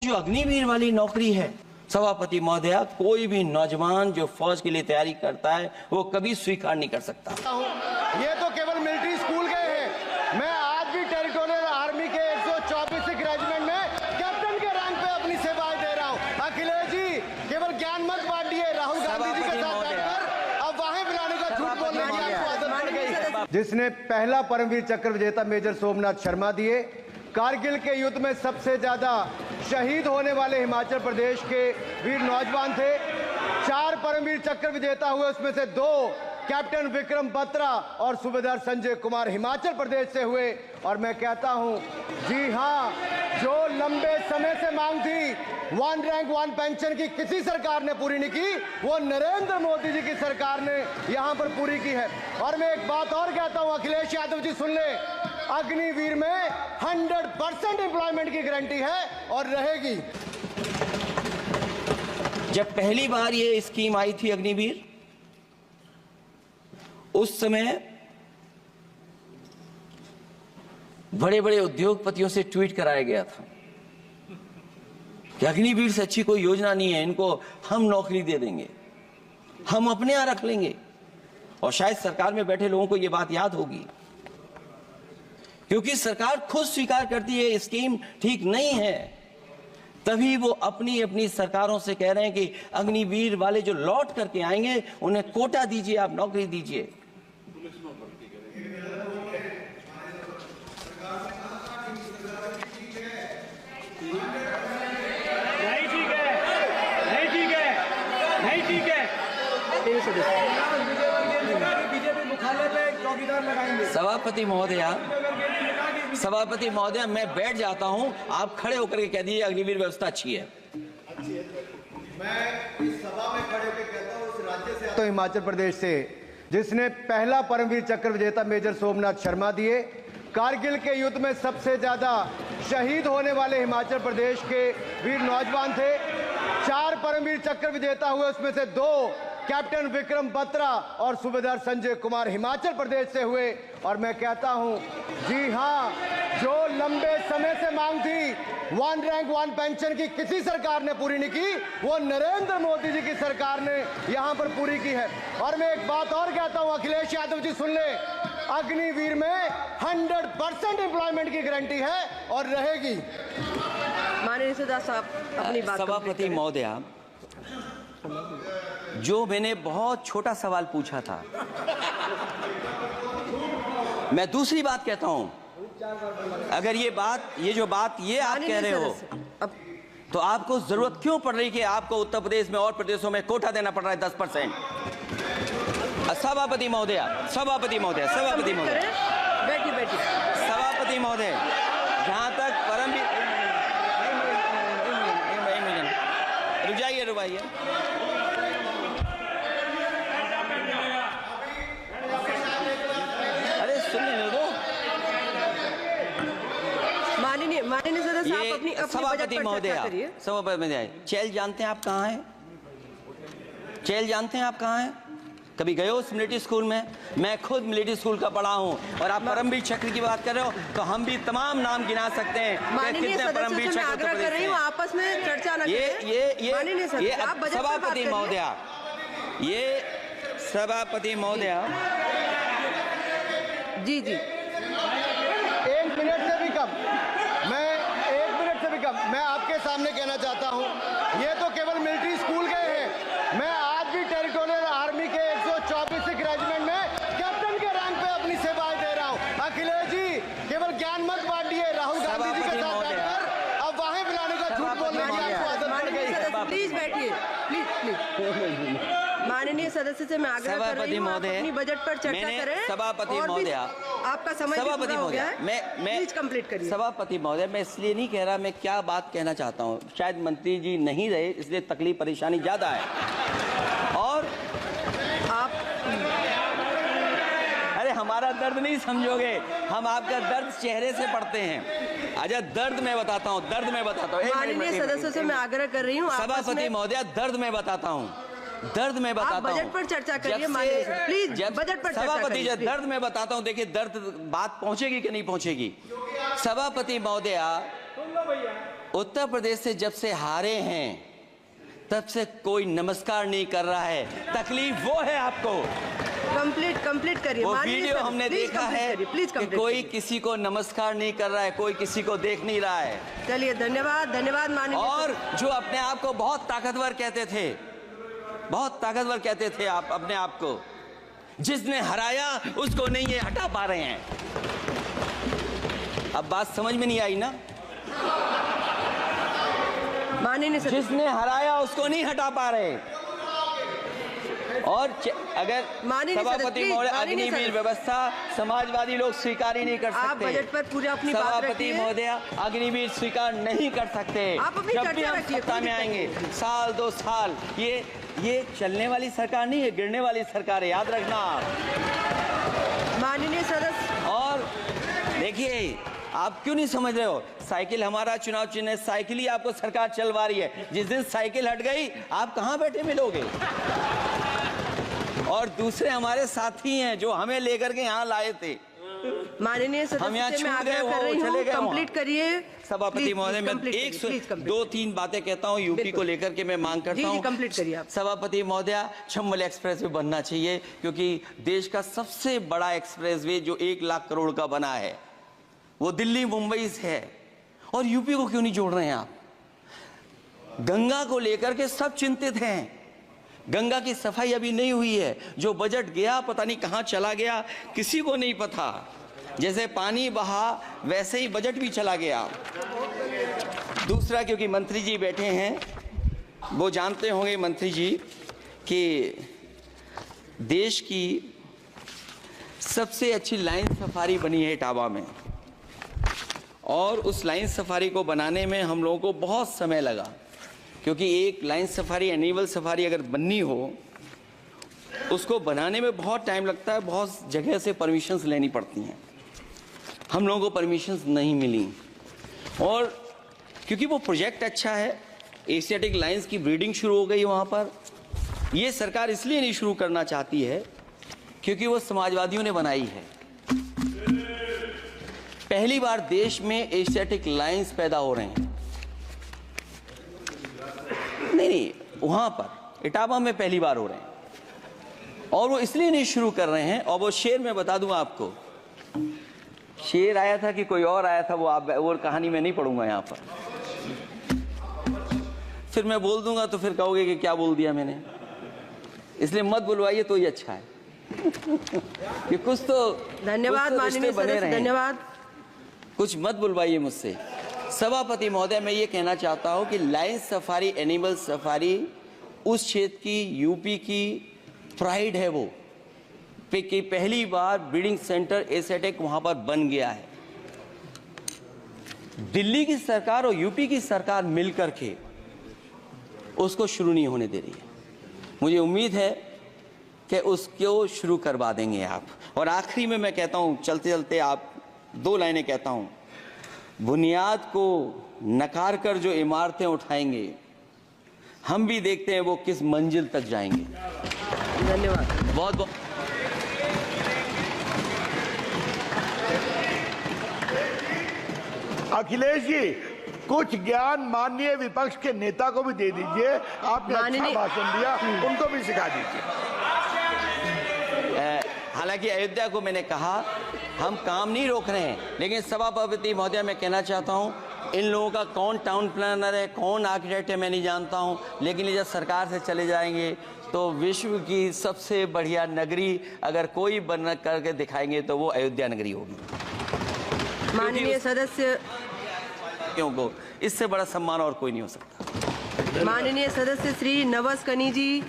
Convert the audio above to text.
जो अग्निवीर वाली नौकरी है सभापति महोदय, कोई भी नौजवान जो फौज के लिए तैयारी करता है वो कभी स्वीकार नहीं कर सकता। ये तो केवल मिलिट्री स्कूल गए हैं। मैं आज भी टेरिटोरियल आर्मी के 124 रेजिमेंट में कैप्टन के रैंक पे अपनी सेवाएं दे रहा हूं। अखिलेश जी केवल ज्ञान मत बांटिए, राहुल गांधी जी के साथ बैठकर अब वाहे बुलाने का झूठ बोलने की आपको आदत पड़ गई। जिसने पहला परमवीर चक्र विजेता मेजर सोमनाथ शर्मा दिए, कारगिल के युद्ध में सबसे ज्यादा शहीद होने वाले हिमाचल प्रदेश के वीर नौजवान थे। 4 परमवीर चक्र विजेता हुए, उसमें से 2 कैप्टन विक्रम बत्रा और सूबेदार संजय कुमार हिमाचल प्रदेश से हुए। और मैं कहता हूं, जी हां, जो लंबे समय से मांग थी 1 रैंक 1 पेंशन की किसी सरकार ने पूरी नहीं की, वो नरेंद्र मोदी जी की सरकार ने यहां पर पूरी की है। और मैं एक बात और कहता हूं, अखिलेश यादव जी सुन ले, अग्निवीर में 100% एम्प्लॉयमेंट की गारंटी है और रहेगी। जब पहली बार ये स्कीम आई थी अग्निवीर, उस समय बड़े बड़े उद्योगपतियों से ट्वीट कराया गया था कि अग्निवीर से अच्छी कोई योजना नहीं है, इनको हम नौकरी दे देंगे, हम अपने यहां रख लेंगे। और शायद सरकार में बैठे लोगों को यह बात याद होगी, क्योंकि सरकार खुद स्वीकार करती है स्कीम ठीक नहीं है, तभी वो अपनी अपनी सरकारों से कह रहे हैं कि अग्निवीर वाले जो लौट करके आएंगे उन्हें कोटा दीजिए, आप नौकरी दीजिए। सभापति महोदय, मैं बैठ जाता हूं, आप खड़े होकर के कह दीजिए अग्निवीर व्यवस्था अच्छी है। मैं इस सभा में खड़े होकर कहता हूं, उस राज्य से तो हिमाचल प्रदेश से, जिसने पहला परमवीर चक्र विजेता मेजर सोमनाथ शर्मा दिए, कारगिल के युद्ध में सबसे ज्यादा शहीद होने वाले हिमाचल प्रदेश के वीर नौजवान थे। 4 परमवीर चक्र विजेता हुए, उसमें से 2 कैप्टन विक्रम बत्रा और सूबेदार संजय कुमार हिमाचल प्रदेश से हुए। और मैं कहता हूं, जी हां, जो लंबे समय से मांग थी 1 रैंक 1 पेंशन की किसी सरकार ने पूरी नहीं की, वो नरेंद्र मोदी जी की सरकार ने यहां पर पूरी की है। और मैं एक बात और कहता हूं, अखिलेश यादव जी सुन ले, अग्निवीर में 100% एम्प्लॉयमेंट की गारंटी है और रहेगी। माननीय सदस्य साहब अपनी बात। सभापति महोदय, जो मैंने बहुत छोटा सवाल पूछा था, मैं दूसरी बात कहता हूं, अगर ये जो बात आप कह रहे हो, तो आपको जरूरत क्यों पड़ रही कि आपको उत्तर प्रदेश में और प्रदेशों में कोटा देना पड़ रहा है 10%? सभापति महोदय, जहां तक रुजाइए माननीय सदस्य आप अपनी सभापति महोदय, चेल जानते हैं आप कहाँ हैं? चेल जानते हैं आप कहाँ हैं? कभी गए हो मिलिट्री स्कूल में? मैं खुद मिलिट्री स्कूल का पढ़ा हूँ। और आप परमवीर चक्र की बात कर रहे हो, तो हम भी तमाम नाम गिना सकते हैं। माननीय सदस्य से मैं आग्रह कर रही हूँ, आपस में चर्चा न करें। सभापति महोदय, ये सभापति महोदय, जी 1 मिनट से भी कम, मैं आपके सामने कहना चाहता हूं, ये तो केवल मिलिट्री स्कूल गए हैं। मैं आज भी टेरिटोरियल आर्मी के 124 रेजिमेंट में कैप्टन के रैंक पे अपनी सेवाएं दे रहा हूं। अखिलेश जी केवल ज्ञान मत बांटिए, राहुल गांधी जी के साथ बैठकर अब वाहे बुलाने का झूठ बोलने की आपको आदत पड़ गई। प्लीज बैठिए, प्लीज। माननीय सदस्य से मैं आग्रह कर रही हूं, आप अपनी बजट पर चर्चा करें। सभापति महोदय, आपका समय पूरा हो गया है, मैं प्लीज कंप्लीट करिए। सभापति महोदय, मैं इसलिए नहीं कह रहा, मैं क्या बात कहना चाहता हूं, शायद मंत्री जी नहीं रहे इसलिए तकलीफ परेशानी ज्यादा है। और आप अरे हमारा दर्द नहीं समझोगे, हम आपका दर्द चेहरे से पढ़ते हैं। अच्छा, दर्द मैं बताता हूँ। माननीय सदस्यों से मैं आग्रह कर रही हूँ, सभापति महोदय, दर्द मैं बताता हूँ। बजट पर चर्चा करिए, प्लीज बजट पर सभापति जी, दर्द मैं बताता हूँ। देखिए, दर्द बात पहुंचेगी कि नहीं पहुंचेगी। सभापति महोदया, उत्तर प्रदेश से जब से हारे हैं तब से कोई नमस्कार नहीं कर रहा है। तकलीफ वो है आपको। कंप्लीट करिए। वो माननीय वीडियो सदस्य, हमने प्लीज देखा कंप्लीट है करिए, प्लीज कि कंप्लीट कोई करिए। किसी को नमस्कार नहीं कर रहा है, कोई किसी को देख नहीं रहा है। चलिए, धन्यवाद माननीय और जो अपने आप को बहुत ताकतवर कहते थे, बहुत ताकतवर कहते थे आप अपने आप को, जिसने हराया उसको नहीं ये हटा पा रहे हैं। अब बात समझ में नहीं आई ना? माननीय सदस्य, जिसने हराया उसको नहीं हटा पा रहे। और अगर माननीय सदस्य, सभापति प्लीज, महोदय, माननीय अग्निवीर सदस्य। व्यवस्था समाजवादी लोग स्वीकार ही नहीं कर सकते। आप बजट पर पूरी अपनी बात सभापति रखिए। महोदय, अग्निवीर स्वीकार नहीं कर सकते। आप अपनी जब भी चर्चा हम रखिए, सत्ता कोई में दिक्कत आएंगे, नहीं। साल 2 साल, ये चलने वाली सरकार नहीं है, गिरने वाली सरकार है, याद रखना आप। माननीय सदस्य, और देखिए, आप क्यों नहीं समझ रहे हो? साइकिल हमारा चुनाव चिन्ह है, साइकिल ही आपको सरकार चलवा रही है। जिस दिन साइकिल हट गई, आप कहां बैठे मिलोगे? और दूसरे हमारे साथी हैं जो हमें लेकर के यहाँ लाए थे। माननीय हम यहाँ सदस्य से मैं छूट गए, आग्रह कर वो रही चले हूँ, गए वहाँ। कंप्लीट करिए। सभापति महोदय, मैं कंप्लीट करिए, प्लीज कंप्लीट 2-3 बातें कहता हूँ यूपी बिल्कुल। को लेकर के मैं मांग करता जी, हूँ। कंप्लीट करिए आप। सभापति महोदय, चंबल एक्सप्रेस वे बनना चाहिए, क्योंकि देश का सबसे बड़ा एक्सप्रेस वे जो 1 लाख करोड़ का बना है वो दिल्ली मुंबई से है। और यूपी को क्यों नहीं जोड़ रहे हैं आप? गंगा को लेकर के सब चिंतित हैं। गंगा की सफाई अभी नहीं हुई है। जो बजट गया पता नहीं कहां चला गया, किसी को नहीं पता। जैसे पानी बहा वैसे ही बजट भी चला गया। दूसरा, क्योंकि मंत्री जी बैठे हैं, वो जानते होंगे मंत्री जी कि देश की सबसे अच्छी लाइन सफारी बनी है इटावा में, और उस लाइन सफारी को बनाने में हम लोगों को बहुत समय लगा, क्योंकि एक लाइन सफारी, एनिमल सफारी अगर बननी हो, उसको बनाने में बहुत टाइम लगता है, बहुत जगह से परमिशंस लेनी पड़ती हैं। हम लोगों को परमिशंस नहीं मिली, और क्योंकि वो प्रोजेक्ट अच्छा है, एशियाटिक लाइन्स की ब्रीडिंग शुरू हो गई वहाँ पर। ये सरकार इसलिए नहीं शुरू करना चाहती है क्योंकि वो समाजवादियों ने बनाई है। पहली बार देश में एशियाटिक लाइन्स पैदा हो रहे हैं। नहीं, वहां पर इटावा में पहली बार हो रहे हैं, और वो इसलिए नहीं शुरू कर रहे हैं। और वो शेर मैं बता दूं आपको, शेर आया था कि कोई और आया था, वो कहानी मैं नहीं पढ़ूंगा यहाँ पर। फिर मैं बोल दूंगा तो फिर कहोगे कि क्या बोल दिया मैंने, इसलिए मत बुलवाइए तो ही अच्छा है। कि कुछ तो धन्यवाद माननीय सदस्य, धन्यवाद। कुछ मत बुलवाइए मुझसे। सभापति महोदय, मैं ये कहना चाहता हूं कि लाइन सफारी, एनिमल सफारी उस क्षेत्र की, यूपी की प्राइड है वो, कि पहली बार ब्रीडिंग सेंटर एशियाटिक वहां पर बन गया है। दिल्ली की सरकार और यूपी की सरकार मिलकर के उसको शुरू नहीं होने दे रही है। मुझे उम्मीद है कि उसको शुरू करवा देंगे आप। और आखिरी में मैं कहता हूं, चलते चलते आप 2 लाइनें कहता हूं। बुनियाद को नकार कर जो इमारतें उठाएंगे, हम भी देखते हैं वो किस मंजिल तक जाएंगे। धन्यवाद। बहुत बहुत अखिलेश जी, कुछ ज्ञान माननीय विपक्ष के नेता को भी दे दीजिए। आपने अच्छा भाषण दिया, उनको भी सिखा दीजिए। हालांकि अयोध्या को मैंने कहा हम काम नहीं रोक रहे हैं, लेकिन सभापति महोदय मैं कहना चाहता हूं, इन लोगों का कौन टाउन प्लानर है, कौन आर्किटेक्ट है, मैं नहीं जानता हूं, लेकिन ये जब सरकार से चले जाएंगे तो विश्व की सबसे बढ़िया नगरी अगर कोई बन करके दिखाएंगे तो वो अयोध्या नगरी होगी। माननीय सदस्य, क्योंकि इससे बड़ा सम्मान और कोई नहीं हो सकता। माननीय सदस्य श्री नवस कनी जी।